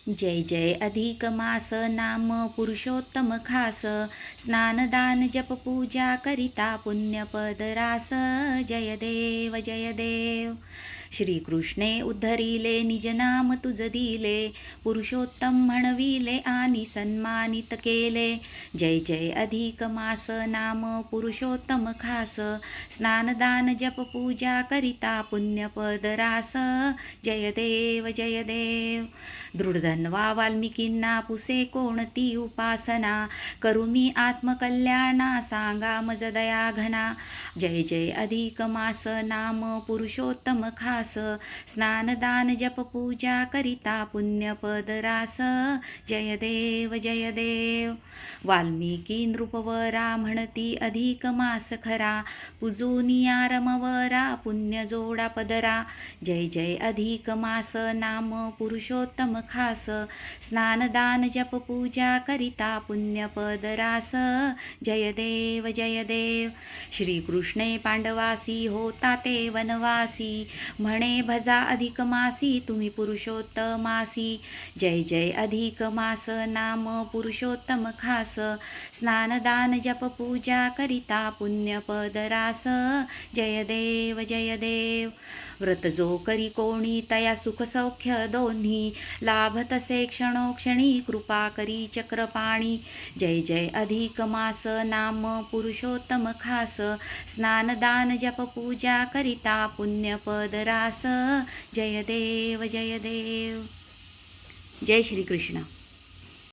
जय जय अधिक मास नाम पुरुषोत्तम खास स्नानदान जप पूजा करिता पुण्यपद रास जय देव जय देव. श्रीकृष्णे उद्धरिले निज नाम तुझ दिले पुरुषोत्तम म्हणविले आणि सन्मानित केले. जय जय अधिक मास नाम पुरुषोत्तम खास स्नानदान जप पूजा करिता पुण्यपद रास जय देव जय देव. दृढधन्वा वाल्मिकींना पुसे कोणती उपासना करू मी आत्मकल्याणा सांगा मज दया घना. जय जय अधिक मास नाम पुरुषोत्तम खास स्नानदान जप पूजा करिता पुण्यपद रास जय देव जय देव. वाल्मिकी नृपवरा म्हणती अधिक मास खरा पूजोनिया रमवरा पुण्य जोडा पदरा. जय जय अधिक मास नाम पुरुषोत्तम खास स्नानदान जप पूजा करिता पुण्यपद रास जय देव जय देव. श्रीकृष्णे पांडवासी होता ते वनवासी म्हणे भजा अधिक मासी तुम्ही पुरुषोत्तमासी. जय जय अधिक मास नाम पुरुषोत्तम खास स्नानदान जप पूजा करिता पुण्यपद रास जय देव जय देव. व्रत जो करी कोणी तया सुख सौख्य दोन्ही लाभतसे क्षणोक्षणी कृपा करी चक्रपाणी. जय जय अधिक मास नाम पुरुषोत्तम खास स्नानदान जप पूजा करिता पुण्यपद रास जय देव जय देव. जय श्री कृष्ण.